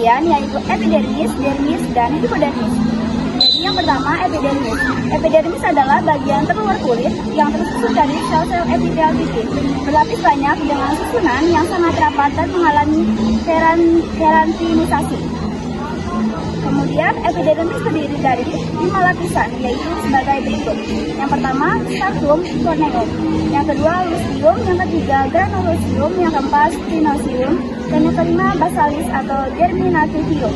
bagian yaitu epidermis, dermis, dan hipodermis. Jadi yang pertama epidermis. Epidermis adalah bagian terluar kulit yang tersusun dari sel-sel epithel tipis, berlapis banyak dengan susunan yang sangat rapat dan mengalami kerantinisasi. Kemudian epidermis terdiri dari 5 lapisan, yaitu sebagai berikut. Yang pertama, stratum corneum. Yang kedua, lucium. Yang ketiga, granulosium. Yang keempat, spinosium. Dan yang kelima, basalis atau germinativium.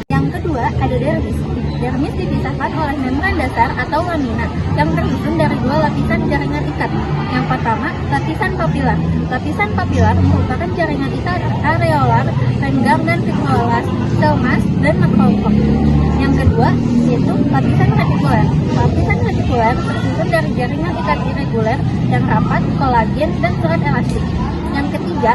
Yang kedua, ada dermis. Dermis dipisahkan oleh membran dasar atau lamina yang tersusun dari 2 lapisan jaringan ikat. Yang pertama, lapisan papilar. Lapisan papilar merupakan jaringan ikat areolar, renggang dan pigmolas, sel-mas, dan makrofag. Yang kedua, yaitu lapisan retikuler. Lapisan retikuler tersusun dari jaringan ikat irreguler yang rapat, kolagen, dan serat elastik. Yang ketiga,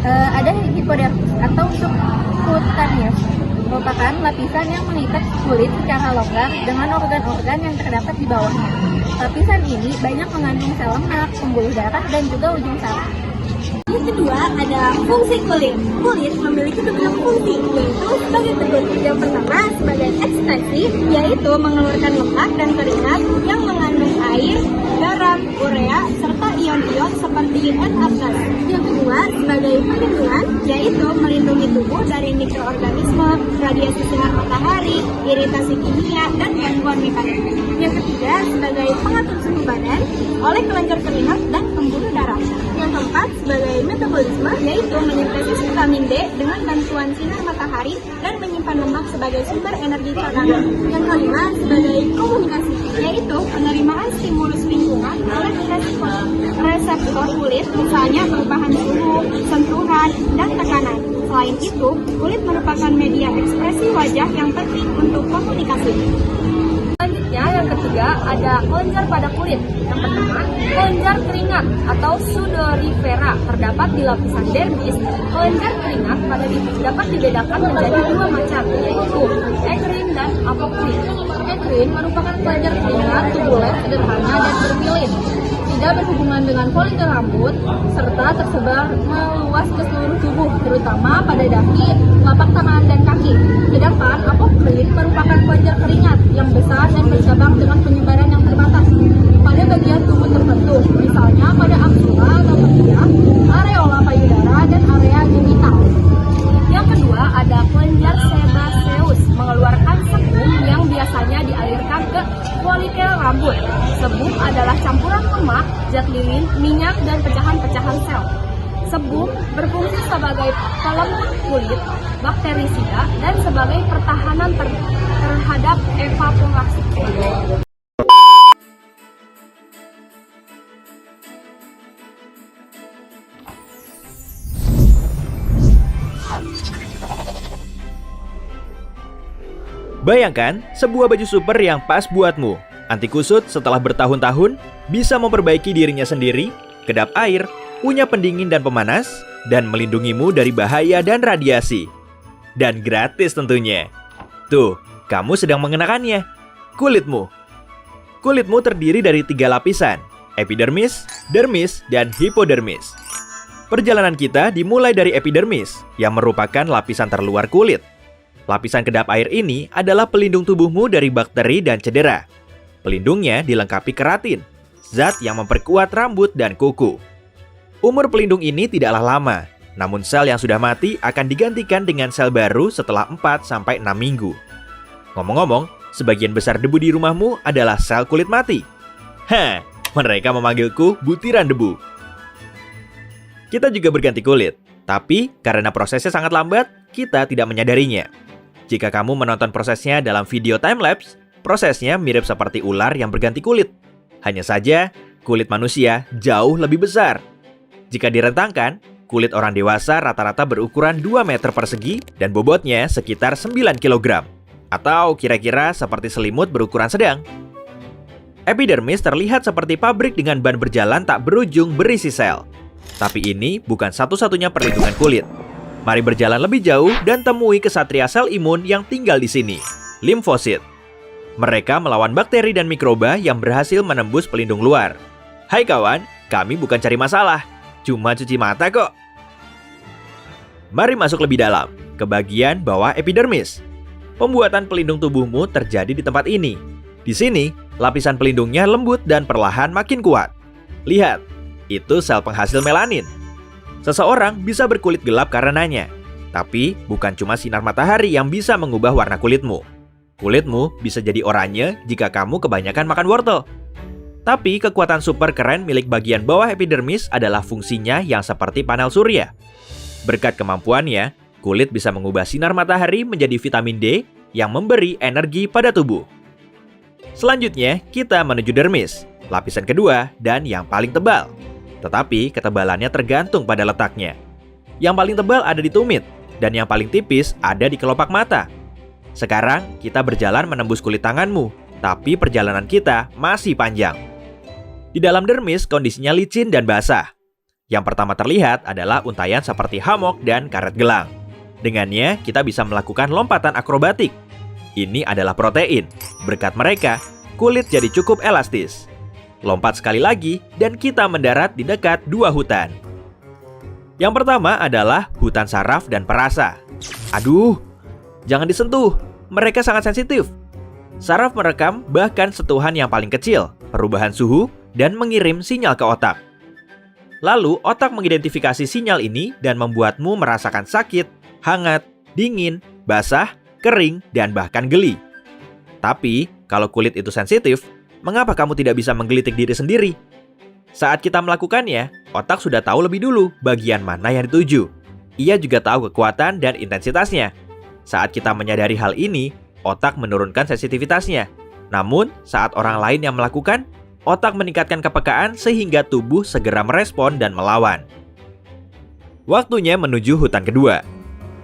ada hipodermis atau subcutaneous, merupakan lapisan yang mengikat kulit secara longgar dengan organ-organ yang terdapat di bawahnya. Lapisan ini banyak mengandung sel lemak, pembuluh darah, dan juga ujung saraf. Yang kedua adalah fungsi kulit. Kulit memiliki beberapa fungsi, yaitu sebagai berikut. Yang pertama, sebagai ekstraksi, yaitu mengeluarkan lemak dan keringat yang mengandung air, garam, urea, serta ion-ion seperti NH+. Yang kedua, sebagai pelindungan, yaitu melindungi tubuh dari mikroorganisme, radiasi sinar matahari, iritasi kimia, dan gangguan mekanik. Yang ketiga, sebagai pengatur suhu badan oleh kelenjar keringat dan pembuluh darah. Yang keempat, sebagai metabolisme, yaitu menyintesis vitamin D dengan bantuan sinar matahari dan menyimpan lemak sebagai sumber energi cadangan. Yang kelima, sebagai komunikasi, yaitu penerimaan stimulus lingkungan oleh reseptor kulit, misalnya perubahan suhu, sentuhan, dan tekanan. Selain itu, kulit merupakan media ekspresi wajah yang penting untuk komunikasi. Selanjutnya, yang ketiga, ada kelenjar pada kulit. Yang pertama, kelenjar keringat atau sudorifera terdapat di lapisan dermis. Kelenjar keringat dapat dibedakan menjadi 2 macam, yaitu ekrin dan apokrin. Ekrin merupakan kelenjar keringat tubular sederhana dan bervilin, tidak berhubungan dengan folikel rambut, serta tersebar meluas ke seluruh tubuh, terutama pada dahi, telapak tangan, dan kaki. Sedangkan apokrin merupakan kelenjar keringat yang besar dan bercabang dengan penyebaran yang terbatas pada bagian tubuh tertentu, misalnya pada aksila atau ketiak, areola payudara, dan area genital. Yang kedua, ada kelenjar sebaceus, mengeluarkan sebum yang biasanya dialirkan ke folikel rambut. Sebum adalah campuran lemak, zat lilin, minyak, dan pecahan-pecahan sel. Sebum berfungsi sebagai pelembut kulit, bakterisida, dan sebagai pertahanan terhadap evaporasi. Bayangkan sebuah baju super yang pas buatmu, anti kusut setelah bertahun-tahun, bisa memperbaiki dirinya sendiri, kedap air, punya pendingin dan pemanas, dan melindungimu dari bahaya dan radiasi. Dan gratis tentunya. Tuh, kamu sedang mengenakannya. Kulitmu. Kulitmu terdiri dari 3 lapisan, epidermis, dermis, dan hipodermis. Perjalanan kita dimulai dari epidermis, yang merupakan lapisan terluar kulit. Lapisan kedap air ini adalah pelindung tubuhmu dari bakteri dan cedera. Pelindungnya dilengkapi keratin, zat yang memperkuat rambut dan kuku. Umur pelindung ini tidaklah lama, namun sel yang sudah mati akan digantikan dengan sel baru setelah 4-6 minggu. Ngomong-ngomong, sebagian besar debu di rumahmu adalah sel kulit mati. Hah, mereka memanggilku butiran debu. Kita juga berganti kulit, tapi karena prosesnya sangat lambat, kita tidak menyadarinya. Jika kamu menonton prosesnya dalam video timelapse, prosesnya mirip seperti ular yang berganti kulit. Hanya saja, kulit manusia jauh lebih besar. Jika direntangkan, kulit orang dewasa rata-rata berukuran 2 meter persegi dan bobotnya sekitar 9 kg. Atau kira-kira seperti selimut berukuran sedang. Epidermis terlihat seperti pabrik dengan ban berjalan tak berujung berisi sel. Tapi ini bukan satu-satunya perlindungan kulit. Mari berjalan lebih jauh dan temui kesatria sel imun yang tinggal di sini, limfosit. Mereka melawan bakteri dan mikroba yang berhasil menembus pelindung luar. Hai kawan, kami bukan cari masalah, cuma cuci mata kok. Mari masuk lebih dalam. ke bagian bawah epidermis. Pembuatan pelindung tubuhmu terjadi di tempat ini. Di sini, lapisan pelindungnya lembut dan perlahan makin kuat. Lihat, itu sel penghasil melanin. Seseorang bisa berkulit gelap karenanya. Tapi, bukan cuma sinar matahari yang bisa mengubah warna kulitmu. Kulitmu bisa jadi oranye jika kamu kebanyakan makan wortel. Tapi, kekuatan super keren milik bagian bawah epidermis adalah fungsinya yang seperti panel surya. Berkat kemampuannya, kulit bisa mengubah sinar matahari menjadi vitamin D yang memberi energi pada tubuh. Selanjutnya, kita menuju dermis, lapisan kedua dan yang paling tebal. Tetapi, ketebalannya tergantung pada letaknya. Yang paling tebal ada di tumit, dan yang paling tipis ada di kelopak mata. Sekarang, kita berjalan menembus kulit tanganmu, tapi perjalanan kita masih panjang. Di dalam dermis, kondisinya licin dan basah. Yang pertama terlihat adalah untayan seperti hamok dan karet gelang. Dengannya, kita bisa melakukan lompatan akrobatik. Ini adalah protein. Berkat mereka, kulit jadi cukup elastis. Lompat sekali lagi, dan kita mendarat di dekat dua hutan. Yang pertama adalah hutan saraf dan perasa. Aduh, jangan disentuh, mereka sangat sensitif. Saraf merekam bahkan sentuhan yang paling kecil, perubahan suhu, dan mengirim sinyal ke otak. Lalu, otak mengidentifikasi sinyal ini dan membuatmu merasakan sakit, hangat, dingin, basah, kering, dan bahkan geli. Tapi, kalau kulit itu sensitif, mengapa kamu tidak bisa menggelitik diri sendiri? Saat kita melakukannya, otak sudah tahu lebih dulu bagian mana yang dituju. Ia juga tahu kekuatan dan intensitasnya. Saat kita menyadari hal ini, otak menurunkan sensitivitasnya. Namun, saat orang lain yang melakukan, otak meningkatkan kepekaan sehingga tubuh segera merespon dan melawan. Waktunya menuju hutan kedua.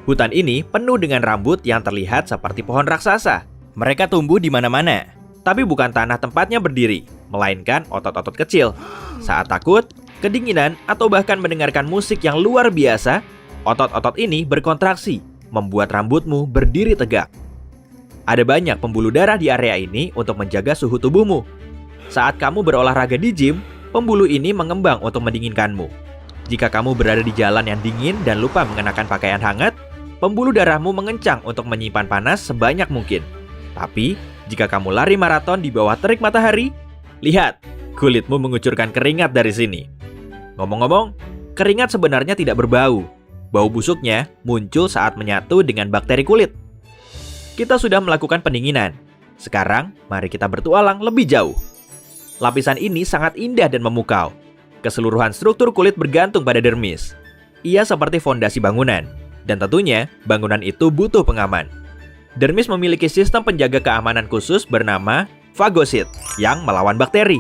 Hutan ini penuh dengan rambut yang terlihat seperti pohon raksasa. Mereka tumbuh di mana-mana, tapi bukan tanah tempatnya berdiri, melainkan otot-otot kecil. Saat takut, kedinginan, atau bahkan mendengarkan musik yang luar biasa, otot-otot ini berkontraksi, membuat rambutmu berdiri tegak. Ada banyak pembuluh darah di area ini untuk menjaga suhu tubuhmu. Saat kamu berolahraga di gym, pembuluh ini mengembang untuk mendinginkanmu. Jika kamu berada di jalan yang dingin dan lupa mengenakan pakaian hangat, pembuluh darahmu mengencang untuk menyimpan panas sebanyak mungkin. Tapi, jika kamu lari maraton di bawah terik matahari, lihat, kulitmu mengucurkan keringat dari sini. Ngomong-ngomong, keringat sebenarnya tidak berbau. Bau busuknya muncul saat menyatu dengan bakteri kulit. Kita sudah melakukan pendinginan. Sekarang, mari kita bertualang lebih jauh. Lapisan ini sangat indah dan memukau. Keseluruhan struktur kulit bergantung pada dermis. Ia seperti fondasi bangunan, dan tentunya bangunan itu butuh pengaman. Dermis memiliki sistem penjaga keamanan khusus bernama fagosit yang melawan bakteri.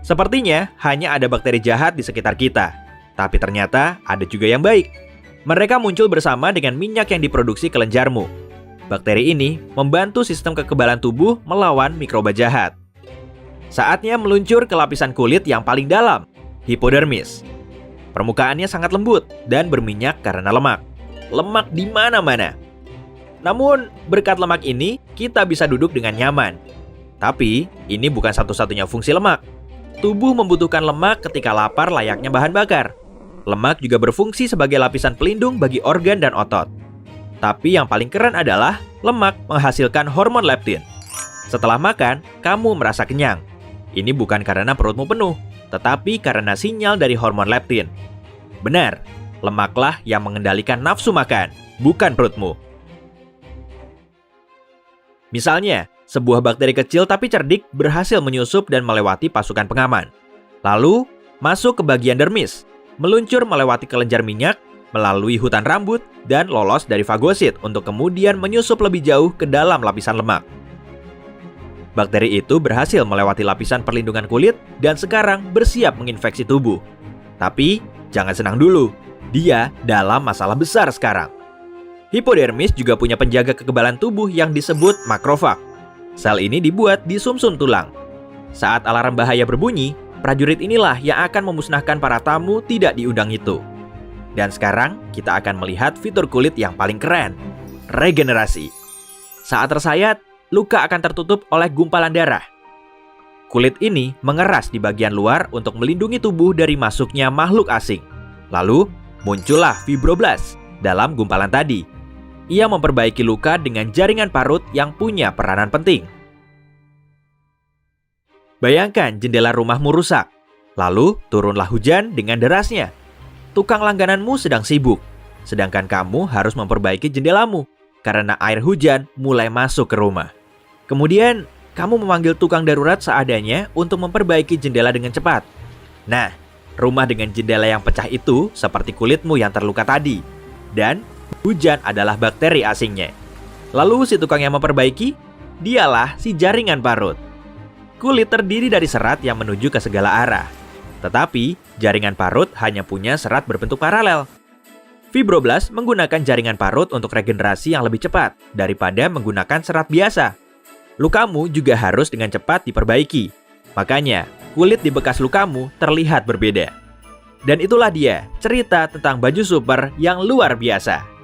Sepertinya hanya ada bakteri jahat di sekitar kita, tapi ternyata ada juga yang baik. Mereka muncul bersama dengan minyak yang diproduksi kelenjarmu. Bakteri ini membantu sistem kekebalan tubuh melawan mikroba jahat. Saatnya meluncur ke lapisan kulit yang paling dalam, hipodermis. Permukaannya sangat lembut dan berminyak karena lemak. Lemak di mana-mana. Namun, berkat lemak ini, kita bisa duduk dengan nyaman. Tapi, ini bukan satu-satunya fungsi lemak. Tubuh membutuhkan lemak ketika lapar layaknya bahan bakar. Lemak juga berfungsi sebagai lapisan pelindung bagi organ dan otot. Tapi yang paling keren adalah lemak menghasilkan hormon leptin. Setelah makan, kamu merasa kenyang. Ini bukan karena perutmu penuh, tetapi karena sinyal dari hormon leptin. Benar, lemaklah yang mengendalikan nafsu makan, bukan perutmu. Misalnya, sebuah bakteri kecil tapi cerdik berhasil menyusup dan melewati pasukan pengaman. Lalu, masuk ke bagian dermis, meluncur melewati kelenjar minyak, melalui hutan rambut, dan lolos dari fagosit untuk kemudian menyusup lebih jauh ke dalam lapisan lemak. Bakteri itu berhasil melewati lapisan perlindungan kulit dan sekarang bersiap menginfeksi tubuh. Tapi, jangan senang dulu. Dia dalam masalah besar sekarang. Hipodermis juga punya penjaga kekebalan tubuh yang disebut makrofag. Sel ini dibuat di sumsum tulang. Saat alarm bahaya berbunyi, prajurit inilah yang akan memusnahkan para tamu tidak diundang itu. Dan sekarang, kita akan melihat fitur kulit yang paling keren, regenerasi. Saat tersayat, luka akan tertutup oleh gumpalan darah. Kulit ini mengeras di bagian luar untuk melindungi tubuh dari masuknya makhluk asing. Lalu, muncullah fibroblast, dalam gumpalan tadi. Ia memperbaiki luka dengan jaringan parut yang punya peranan penting. Bayangkan jendela rumahmu rusak, lalu turunlah hujan dengan derasnya. Tukang langgananmu sedang sibuk, sedangkan kamu harus memperbaiki jendelamu karena air hujan mulai masuk ke rumah. Kemudian, kamu memanggil tukang darurat seadanya untuk memperbaiki jendela dengan cepat. Nah, rumah dengan jendela yang pecah itu seperti kulitmu yang terluka tadi. Dan hujan adalah bakteri asingnya. Lalu si tukang yang memperbaiki, dialah si jaringan parut. Kulit terdiri dari serat yang menuju ke segala arah. Tetapi, jaringan parut hanya punya serat berbentuk paralel. Fibroblast menggunakan jaringan parut untuk regenerasi yang lebih cepat daripada menggunakan serat biasa. Lukamu juga harus dengan cepat diperbaiki. Makanya, kulit di bekas lukamu terlihat berbeda. Dan itulah dia cerita tentang baju super yang luar biasa.